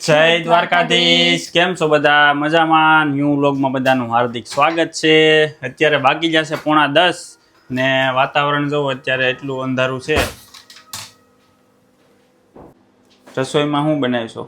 જય દ્વારકાધીશ. કેમ છો બધા? મજામાં? ન્યૂ વ્લોગમાં બધાનું હાર્દિક સ્વાગત છે. અત્યારે વાગી જશે 9:30 ને વાતાવરણ જો અત્યારે એટલું અંધારું છે. રસોઈમાં શું બનાવીશો?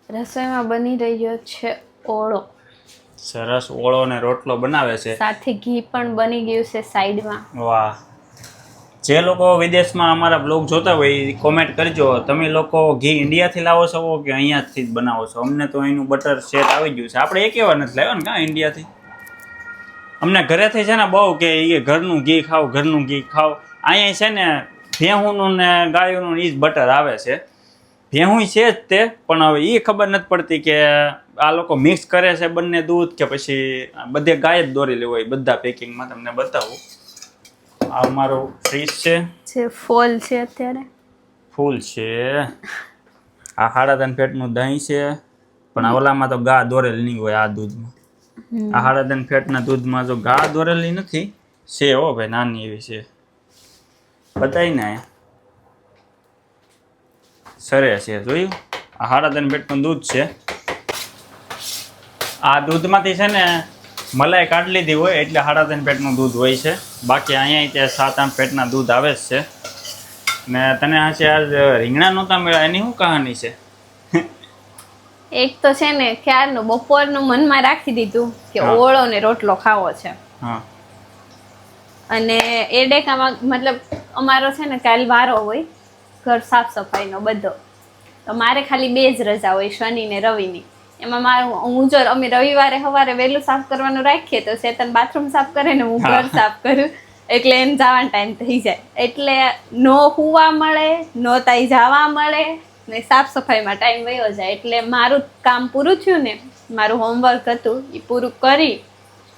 રસોઈમાં બની રહ્યો છે ઓળો. સરસ, ઓળો ને રોટલો બનાવે છે. સાથે ઘી પણ બની ગયું છે સાઈડમાં. વાહ. જે લોકો વિદેશમાં અમારા બ્લોગ જોતા હોય એ કોમેન્ટ કરજો, તમે લોકો ઘી ઇન્ડિયાથી લાવો છો કે અહીંયાથી જ બનાવો છો? અમને તો અહીંનું બટર સેટ આવી ગયું છે. આપણે એક એવા નથી લાવ્યા ને કાં ઇન્ડિયાથી. અમને ઘરેથી છે ને બહુ કે એ ઘરનું ઘી ખાવ, ઘરનું ઘી ખાવ. અહીંયા છે ને ભેહુંનું ને ગાયોનું એ જ બટર આવે છે. ભેહું છે જ તે, પણ હવે એ ખબર નથી પડતી કે આ લોકો મિક્સ કરે છે બંને દૂધ કે પછી બધે ગાય જ દોરેલી હોય. બધા પેકિંગમાં તમને બતાવું. આ અમારું ફ્રીજ છે, જે ફોલ છે અત્યારે ફૂલ છે. આ 3.5 ફેટનું દહીં છે, પણ આ ઓલામાં તો ગા દોરેલ નહીં હોય. આ દૂધમાં, આ 3.5 ફેટના દૂધમાં જો ગા દોરેલી નથી છે. હો ભાઈ, નાની એવી છે. બતાવી ને સરે છે, જોયું? આ 3.5 ફેટનું દૂધ છે. આ દૂધમાંથી છે ને મલાઈ કાઢી લીધી હોય એટલે 3.5 ફેટનું દૂધ હોય છે. બાકી અહીંયા ત્યાં 7-8 ફેટના દૂધ આવે જ છે. ને તને હાશે આજ રીંગણા નહોતા મળ્યા, એની શું કહાની છે? એક તો છે ને ક્યારનું બપોરનું મનમાં રાખી દીધું કે ઓળો ને રોટલો ખાવો છે. હા. અને એ ડેકામાં મતલબ અમારો છે ને કાલ વારો હોય ઘર સાફ સફાઈનો બધો, તો મારે ખાલી 2 જ રજા હોય, શનિ ને રવિની. એમાં મારું જો અમે રવિવારે સવારે વહેલું સાફ કરવાનું રાખીએ તો ચેતન બાથરૂમ સાફ કરે ને હું ઘર સાફ કરું, એટલે એને જવાનો ટાઈમ થઈ જાય. એટલે નો હુવા મળે, નો તાઈ જવા મળે ને સાફ સફાઈમાં ટાઈમ વયો જાય. એટલે મારું કામ પૂરું થયું ને, મારું હોમવર્ક હતું એ પૂરું કરી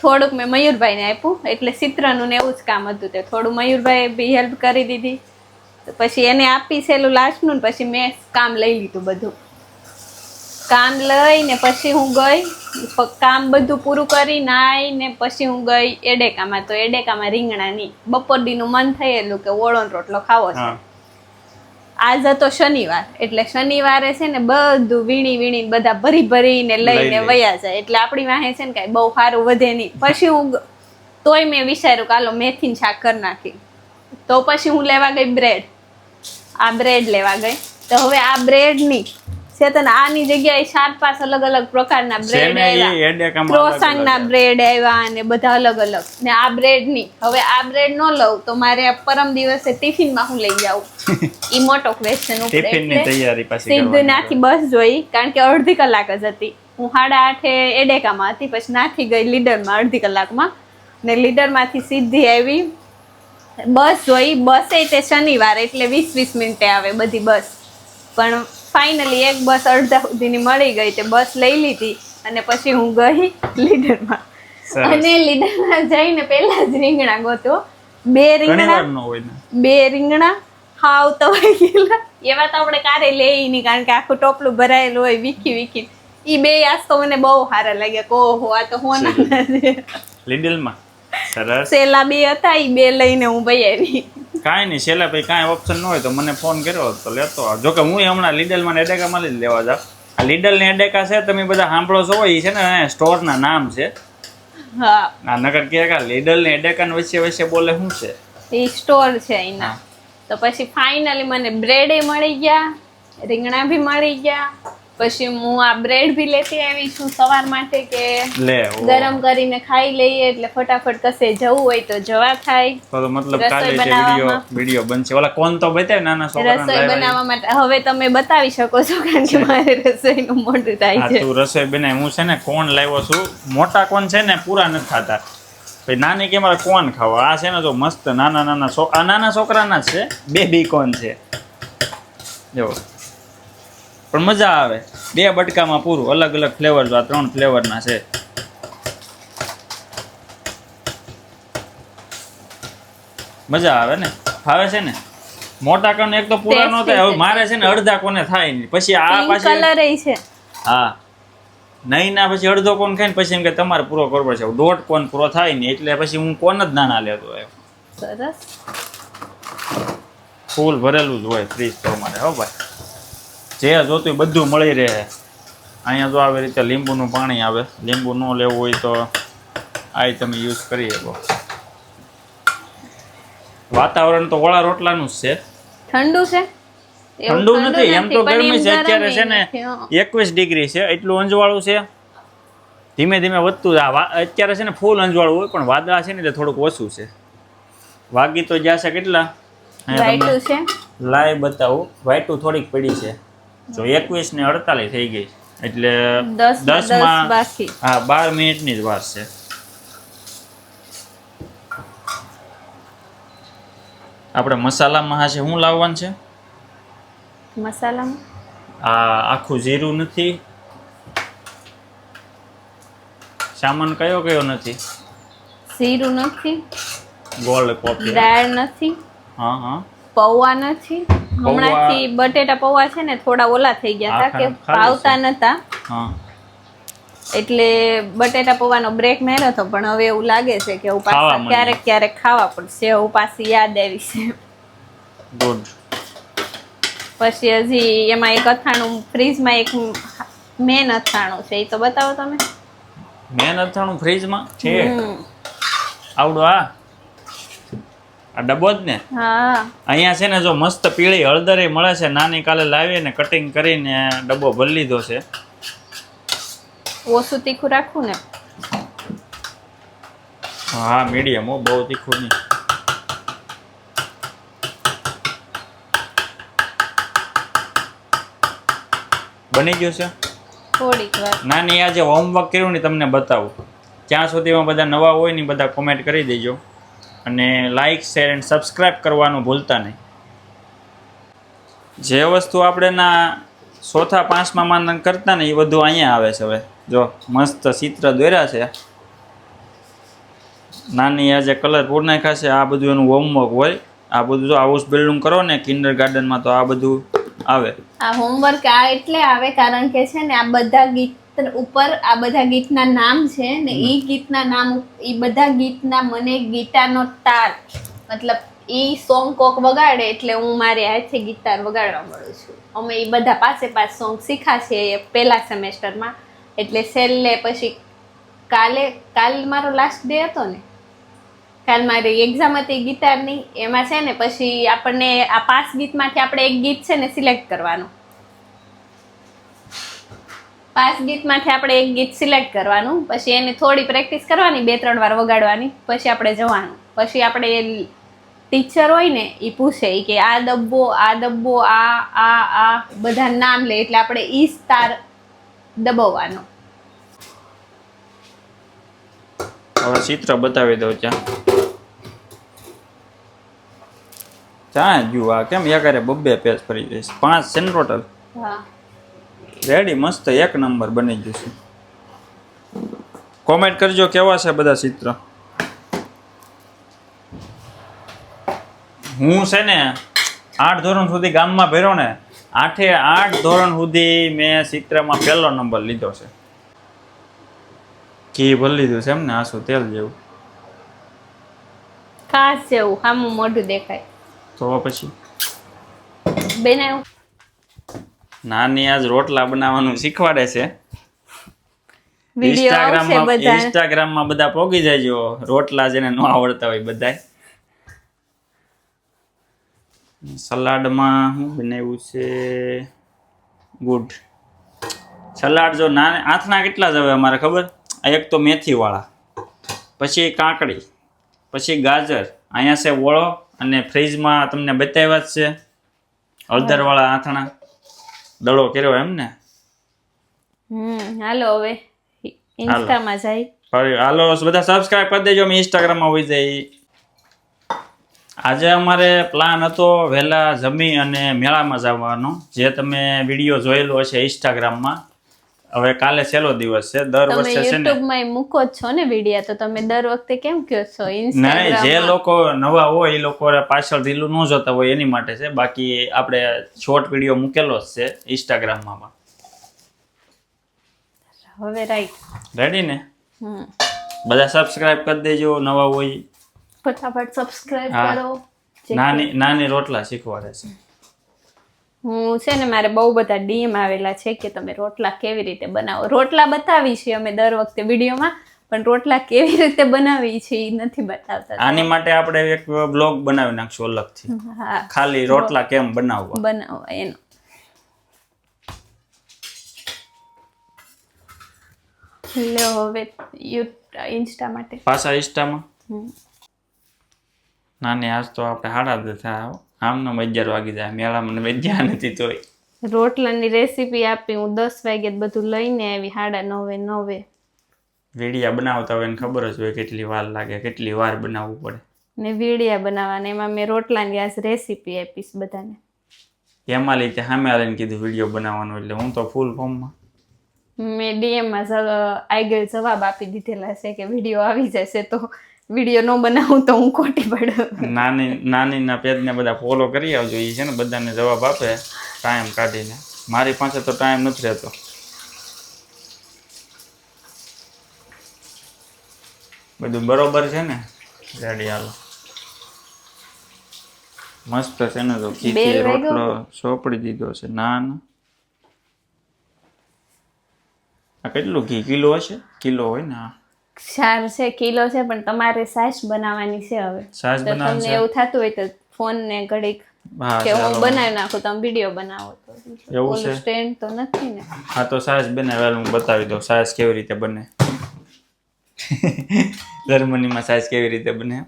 થોડુંક મેં મયુરભાઈને આપ્યું. એટલે ચિત્રનું ને એવું જ કામ હતું, તે થોડું મયુરભાઈ બી હેલ્પ કરી દીધી. પછી એને આપી સેલું લાસ્ટનું, પછી મેં કામ લઈ લીધું બધું. કામ લઈને પછી હું ગઈ, કામ બધું પૂરું કરી નાઈ ને પછી હું ગઈ એડેકામાં. તો એડેકામાં રીંગણા નહીં, બપોરડીનું મન થયેલું કે ઓળો રોટલો ખાવો છે. આજ હતો શનિવાર, એટલે શનિવારે છે ને બધું વીણી બધા ભરીને લઈને વયા જાય. એટલે આપણી વાહે છે ને કાંઈ બહુ સારું વધે નહીં. પછી હું તોય મેં વિચાર્યું કે હાલો મેથીનું શાક કરી નાખી. તો પછી હું લેવા ગઈ બ્રેડ. આ બ્રેડ લેવા ગઈ. તો હવે આ બ્રેડની ચેતન આની જગ્યાએ 4-5 અલગ પ્રકારના બ્રેડ આવ્યા, ક્રોસાનના બ્રેડ આવ્યા અને બધા અલગ. ને આ બ્રેડ ની હવે આ બ્રેડ ન લઉં તો મારે પરમ દિવસે ટિફિનમાં હું લઈ જાઉં ઈ મોટો ક્વેશ્ચન ઉપર. એટલે સીધું નાથી બસ જોઈ, કારણ કે અડધી કલાક જ હતી. હું 8:30 એડેકામાં હતી, પછી નાથી ગઈ લીડરમાં અડધી કલાકમાં, ને લીડરમાંથી સીધી આવી બસ જોઈ. બસે તે શનિવાર એટલે 20-20 મિનિટે આવે બધી બસ, પણ ફાઇનલી એક બસ અડધા સુધીની મળી ગઈ. તે બસ લઈ લીધી અને પછી હું ગઈ લીડરમાં. અને લીડરમાં જઈને પહેલા જ રીંગણા ગોતો. 2 રીંગણા હાવ તો ગયેલા. એવા તો આપણે કારે લઈ નહીં, કારણ કે આખું ટોપલું ભરાયેલું હોય વીખી. ઈ 2 આજ તો મને બહુ સારા લાગ્યા. ઓહો, આ તો હોના છે લીડલમાં. સરસ. સેલા 2 હતા, ઈ 2 લઈને હું ભાઈ આવી. કાંઈ નહીં, છેલ્લા ભાઈ કાંઈ ઓપ્શન ન હોય તો મને ફોન કર્યો તો લેતો. જોકે હું હમણાં લીડલમાં ને એડેકામાં જ લેવા જાઉં. આ લીડલ ને એડેકા છે, તમે બધા સાંભળો છો, એ છે ને સ્ટોરના નામ છે. હા. આ નકર કે લીડલ ને એડેકા વચ્ચે બોલે શું છે? એ સ્ટોર છે એના. તો પછી ફાઇનલી મને બ્રેડ મળી ગયા, રીંગણા બી મળી ગયા. પછી હું આ બ્રેડ બી લેતી આવી છું સવાર માટે કે ગરમ કરીને ખાઈ લઈએ, એટલે ફટાફટ કસે જવું હોય તો જવા થાય. તો મતલબ કાલે વિડિયો બનશે. ઓલા કોણ તો બતાય નાના છોકરાને રસોઈ બનાવવા માટે. હવે તમે બતાવી શકો છો, કારણ કે મારે રસોઈનું મોઢું થાય છે. તું રસોઈ બનાવી. હું છે ને કોણ લાવ્યો છું. મોટા કોણ છે ને પૂરા નથી ખાતા. ભાઈ નાની કે મારે કોણ ખાવા. આ છે ને જો મસ્ત નાના છોકરાના છે. બેબી કોણ છે જો, પણ મજા આવે. 2 બટકામાં પૂરું. અલગ ફ્લેવર. જો આ 3 ફ્લેવરના છે. મજા આવે ને, ભાવે છે ને. મોટા કોણ એક તો પૂરા ન થાય. હવે મારે છે ને અડધા કોને થાય નહીં. પછી આ પાછી કલર છે. હા, નહીં ના પછી અડધો કોણ ખાય ને પછી એમ કે તમારે પૂરો કરવો છે. 1.5 કોણ પૂરો થાય ને એટલે પછી હું કોણ જ નાના લેતો. સરસ. ફૂલ ભરેલું જ હોય ફ્રીજ તો અમારે. હો ભાઈ, જે જોતું હોય બધું મળી રહે. અહીંયા જો આવી રીતે લીંબુનું પાણી આવે, લીંબુ ન લેવું હોય તો આ તમે યુઝ કરી શકો. વાતાવરણ તો ઓળા રોટલાનું જ છે. ઠંડુ છે? એવું ઠંડુ નથી, એમ તો પણ ગરમી છે. એમ અત્યારે છે ને નથી, હં. 21 ડિગ્રી છે, એટલું અંજવાળું છે. ધીમે ધીમે વધતું અત્યારે છે ને ફૂલ અંજવાળું હોય, પણ વાદળા છે ને એટલે થોડુંક ઓછું છે. વાગી તો જશે કેટલા? વાઈટું છે? લાઈ બતાવું. વાઈટું થોડીક પડી છે. જો 21 ને 48 થઈ ગઈ, એટલે 10 માં બાકી. હા 12 મિનિટની જ વાર છે. આપણે મસાલામાં હા છે શું લાવવાનું છે? મસાલામાં આ આખું જીરું નથી. સામાન કયો કયો નથી? જીરું નથી, ગોળ કોફી. દાળ નથી, હા હા. પૌવા નથી. હમણાંથી બટેટા પૌવા છે ને થોડા ઓલા થઈ ગયા હતા કે ભાવતા નતા, હા. એટલે બટેટા પૌવાનો બ્રેક માર્યો હતો. પણ હવે એવું લાગે છે કે હું પાછા ક્યારેક ક્યારેક ખાવા પડશે. હું પાછી યાદ આવી છે. ગુડ. પછી હજી એમાં એક અથાણું ફ્રીજમાં, એક મેન અથાણું છે, એ તો બતાવો તમે. મેન અથાણું ફ્રીજમાં છે? આવડું આ ડબ્બો જ ને? હા. અહીંયા છે ને જો મસ્ત પીળી હળદર મળે છે નાની, કાલે લાવીને કટિંગ કરીને ડબ્બો ભરી લીધો છે. ઓછું તીખું રાખવું ને? હા મીડિયમ, હો બહુ તીખું નહીં. બની ગયું છે થોડીક વાર. નાની આજે હોમવર્ક કર્યું ને તમને બતાવું. ત્યાં સુધીમાં બધા નવા હોય ને બધા કોમેન્ટ કરી દેજો, અને લાઇક શેર એન્ડ સબસ્ક્રાઈબ કરવાનું ભૂલતા નહીં. જે વસ્તુ આપણે ના ચોથા પાંચમા માન કરતા ને એ બધું અહીંયા આવે છે. હવે જો મસ્ત ચિત્ર દોર્યા છે. નાની આજે કલર પૂર નાખ્યા છે. આ બધું એનું હોમવર્ક હોય. આ બધું જો હાઉસ બિલ્ડિંગ કરો ને કિન્ડર ગાર્ડનમાં તો આ બધું આવે. આ હોમવર્ક આ એટલે આવે કારણ કે છે ને આ બધા ગીત ઉપર આ બધા ગીતના નામ છે ને, એ ગીતના નામ, એ બધા ગીતના મને ગિટારનો તાર, મતલબ એ સોંગ કોક વગાડે એટલે હું મારી હાથે ગિટાર વગાડવા મળું છું. અમે એ બધા પાંચ સોંગ શીખ્યા છે પહેલા સેમેસ્ટરમાં. એટલે છેલ્લે પછી કાલ મારો લાસ્ટ ડે હતો ને, કાલ મારી એક્ઝામ હતી ગિટારની. એમાં છે ને પછી આપણને આ 5 ગીતમાંથી આપણે એક ગીત છે ને સિલેક્ટ કરવાનું. 5 ગીતમાંથી આપણે એક ગીત સિલેક્ટ કરવાનું. પછી એની થોડી પ્રેક્ટિસ કરવાની, 2-3 વાર વગાડવાની. પછી આપણે જવાનું. પછી આપણે ટીચર હોય ને એ પૂછે કે આ ડબ્બો આ બધા નામ લે, એટલે આપણે ઈ સ્ટાર દબાવવાનો. હવે ચિત્ર બતાવી દઉં. ત્યાં જુઓ આ કેમ એકારે 2 પેજ ફરી જઈશ. 5 છે ને ટોટલ? હા રેડી, મસ્ત એક નંબર બની ગયું છે. કોમેન્ટ કરજો કેવા છે બધા ચિત્ર. હું છે ને 8 ધોરણ સુધી ગામમાં ભર્યો ને, 8 ધોરણ સુધી મેં ચિત્રમાં પહેલો નંબર લીધો છે. ઘી ભરી લીધું છે એમ ને, આસુ તેલ જેવું ખાસ જેવું સામું મોઢું દેખાય તો પછી બનાવ્યું. નાની આજ રોટલા બનાવવાનું શીખવાડે છે. વિડિયો આવશે બધા. ઇન્સ્ટાગ્રામમાં બધા પોગી જાયજો, રોટલા જેને ન આવડતા હોય બધાય. સલાડમાં શું બનાવ્યું છે? ગુડ. સલાડ જો આથના કેટલા જ હવે અમારે ખબર? એક તો મેથી વાળા, પછી કાકડી, પછી ગાજર, અહીંયા છે ઓળો, અને ફ્રીજમાં તમને બતાવ્યા જ છે હળદર વાળા આથણા. દડો કર્યો એમ ને? હાલો હવે ઇન્સ્ટામાં જાય. હાલો બધા સબસ્ક્રાઇબ કરી દેજો. અમે ઇન્સ્ટાગ્રામમાં હોઈ જાય. આજે અમારે પ્લાન હતો વહેલા જમી અને મેળામાં જવાનો, જે તમે વિડીયો જોયેલો હશે ઇન્સ્ટાગ્રામમાં. હવે કાલે છેલ્લો દિવસ છે. દર વર્ષે છે ને યુટ્યુબમાં મૂકો જ છો ને વિડીયો, તો તમે દર વખતે કેમ કહો છો ઇન્સ્ટાગ્રામ? નહીં, જે લોકો નવા હોય એ લોકો પાછળ રીલું ન જોતા હોય એની માટે છે. બાકી આપણે શોર્ટ વિડીયો મૂકેલો જ છે ઇન્સ્ટાગ્રામમાં. હવે રાઈટ રેડી ને? બધા સબસ્ક્રાઇબ કરી દેજો નવા હોય. ફટાફટ સબસ્ક્રાઇબ કરો. નાની રોટલા શીખવાડે છે. હું છે ને મારે બહુ બધા ડીએમ આવેલા છે કે તમે રોટલા કેવી રીતે બનાવો. રોટલા બતાવી છે અમે દર વખતે વિડીયોમાં, પણ રોટલા કેવી રીતે બનાવી છે એ નથી બતાવતા. આની માટે આપણે એક બ્લોગ બનાવી નાખશું અલગથી, હા, ખાલી રોટલા કેમ બનાવવા. બનાવો એનો. લ્યો હવે ઇન્સ્ટા માટે પાછા ઇન્સ્ટામાં હમ. નાની આજ તો આપણે 10:30 થયા. આમનો 11 વાગી જાય, મેળામાં વેચ્યા નથી તોય. રોટલાની રેસીપી આપી હું 10 વાગે બધું લઈને આવી 9:30 વીડિયા બનાવતા હોય ને ખબર જ હોય કેટલી વાર લાગે, કેટલી વાર બનાવવું પડે. ને વીડિયા બનાવવાના, એમાં મેં રોટલાની આજ રેસીપી આપીશ બધાને. એમાં લીધે સામે આવીને કીધું વિડીયો બનાવવાનો, એટલે હું તો ફૂલ ફોર્મમાં. મેં ડીએમમાં આગળ જવાબ આપી દીધેલા છે કે વિડીયો આવી જશે તો વિડીયો ન બનાવું તો હું ખોટી પડું. નાનીના પેજને બધા ફોલો કરી આવજો. એ છે ને બધાને જવાબ આપે ટાઈમ કાઢીને. મારી પાસે તો ટાઈમ નથી રહેતો. બધું બરોબર છે ને? રેડી હાલો. મસ્ત છે ને? તો ઘીથી રોટલો સોપડી દીધો છે. ના આ કેટલું ઘી? કિલો હશે? કિલો હોય ને? 4 છે, કિલો છે, પણ તમારે સાસ બનાવવાની છે હવે. સાસ તો તમને એવું થતું હોય તો ફોન ને ઘડીક કે હું બનાવી નાખું, તમે વિડીયો બનાવો તો. ઓલું સ્ટેન્ડ તો નથી ને? હા, તો સાસ બનાવે હું બતાવી દઉં સાસ કેવી રીતે બને. જર્મનીમાં સાસ કેવી રીતે બને.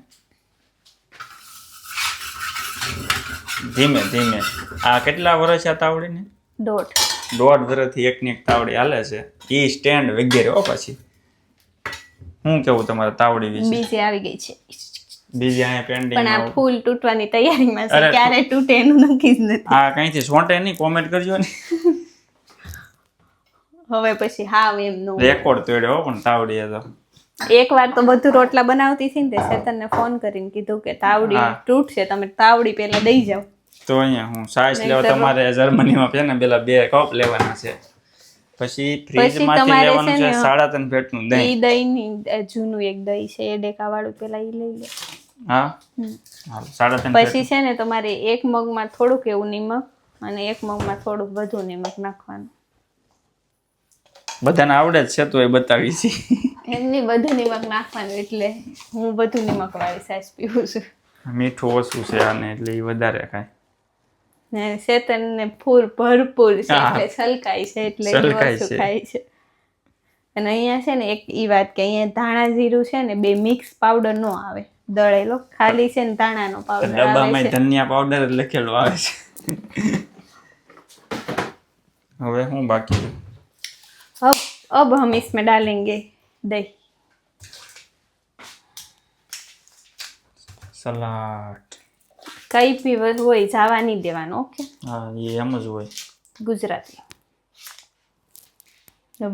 ધીમે ધીમે. આ કેટલા વર્ષ આ તાવડીને? 1.5 વર્ષથી એકની એક તાવડી હાલે છે. એ સ્ટેન્ડ વગેરે. પછી હું કેવું તમારે તાવડી વિશે? બીજી આવી ગઈ છે. બીજી અહીંયા પેન્ડિંગ. પણ આ ફૂલ તૂટવાની તૈયારીમાં છે. ક્યારે તૂટે એનું નક્કી જ નથી. આ કઈથી સોંટે નહીં? કોમેન્ટ કરજો ને. હવે પછી હાવ એમ નો રેકોર્ડ તોડ્યો પણ તાવડી તો. એકવાર તો બધું રોટલા બનાવતી હતી ને તે શેતનને ફોન કરીને કીધું કે તાવડી તૂટશે, તમે તાવડી પહેલા દઈ જાઓ. તો અહીંયા હું સાસ લેવા તમારે જર્મનીમાં છે ને પેલા 2 કપ લેવાના છે. પછી ફ્રીજમાંથી લેવાનું છે 3.5 પેટનું દહીં. ઈ દહીંની જૂનું એક દહીં છે એ ડેકા વાળું પેલા ઈ લઈ લે. હા, હાલ 3.5. પછી છે ને તમારે 1 મગમાં થોડુંક એવું નિમક અને 1 મગમાં થોડુંક વધુ નિમક નાખવાનું. બધાને આવડે જ છે તો એ બતાવી છે. એમની બધું નિમક નાખવાનું, એટલે હું બધું નિમક વાળી સાસ પીવું છું. મીઠું ઓછું છે આને એટલે એ વધારે ખાય. ને શેતન ને ભરપૂર છે એટલે છલકાય છે એટલે ઓછું ખાય છે. અને અહીંયા છે ને એક ઈ વાત કે અહીંયા ધાણા જીરું છે ને 2 મિક્સ પાવડર નો આવે દળેલો, ખાલી છે ને ધાણાનો પાવડર આવે છે. ડબ્બામાં ધનિયા પાવડર લખેલું આવે છે. હવે હું બાકી अब हम इसमें डालेंगे दही, સલાડ. કઈ બી હોય જાવા નહીં દેવાનું. ઓકે? હા, એ એમ જ હોય ગુજરાતી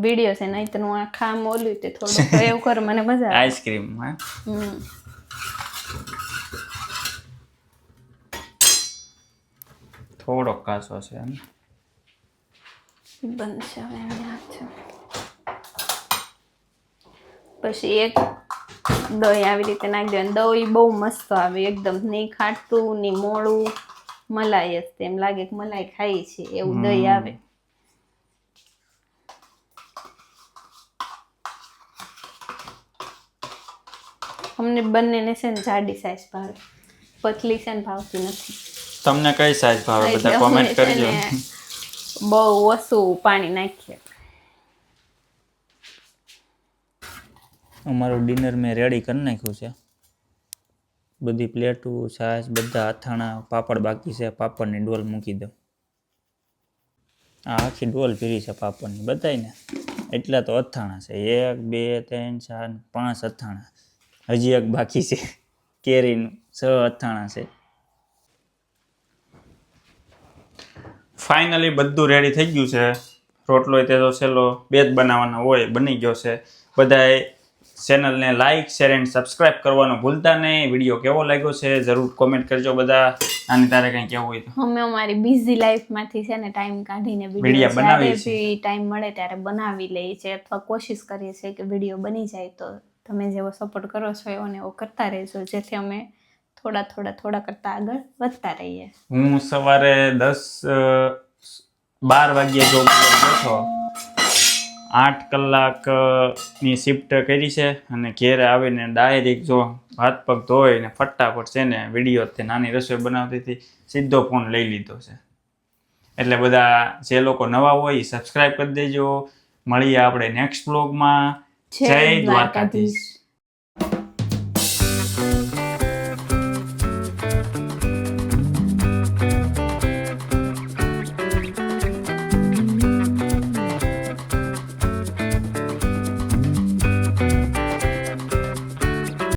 વિડીયો છે નહીં તો હું આ ખામ ઓલું તે થોડું એવું કર, મને મજા આવે. આઈસ્ક્રીમ. હા, થોડો કાચો છે એમ બનશે હવે એમ છે. પછી એક દહીં આવી રીતે નાખી દેવાનું. દહીં બહુ મસ્ત આવે એકદમ, નહીં ખાટું નહીં મોળું, મલાઈ જ એમ લાગે કે મલાઈ ખાઈ છે એવું દહીં આવે. અમને બંનેને છે ને જાડી સાઈઝ ભાવે, પતલી છે ને ભાવતી નથી. તમને કઈ સાઈઝ ભાવે બધા કોમેન્ટ કરજો. બહુ ઓછું પાણી નાખીએ. અમારું ડિનર મેં રેડી કરી નાખ્યું છે. બધી પ્લેટું, છાશ, બધા અથાણા, પાપડ બાકી છે. પાપડની ડોલ મૂકી દઉં. આ આખી ડોલ ફીરી છે પાપડની બધાને. એટલા તો અથાણા છે. 1 2 3 4 5 અથાણા. હજી એક બાકી છે કેરીનું. 6 અથાણા છે. ફાઇનલી બધું રેડી થઈ ગયું છે. રોટલો તે તો છેલ્લો 2 જ બનાવવાનો હોય, બની ગયો છે. બધાએ ચેનલને લાઇક શેર એન્ડ સબસ્ક્રાઇબ કરવાનું ભૂલતા નહીં. વિડીયો કેવો લાગ્યો છે જરૂર કોમેન્ટ કરજો બધા. અને તારે કંઈ કહેવું હોય તો? અમે અમારી બિઝી લાઈફમાંથી છે ને ટાઈમ કાઢીને વિડીયો બનાવીએ જ્યારે બી ટાઈમ મળે ત્યારે બનાવી લઈએ છીએ, અથવા કોશિશ કરીએ છીએ કે વિડીયો બની જાય. તો તમે જેવો સપોર્ટ કરો છો એવો ને એવો કરતા રહેજો, જેથી અમે થોડા થોડા થોડા કરતા આગળ વધતા રહીએ. હું સવારે 12 વાગ્યે જોબ પર બેઠો, 8 કલાકની શિફ્ટ કરી છે અને ઘેરે આવીને ડાયરેક્ટ જો હાથ પગ ધોઈને ફટાફટ છે ને વિડીયો તે નાની રસોઈ બનાવતી હતી સીધો ફોન લઈ લીધો છે. એટલે બધા જે લોકો નવા હોય સબસ્ક્રાઇબ કરી દેજો. મળીએ આપણે નેક્સ્ટ બ્લોગમાં. જય દ્વારકાધીશ.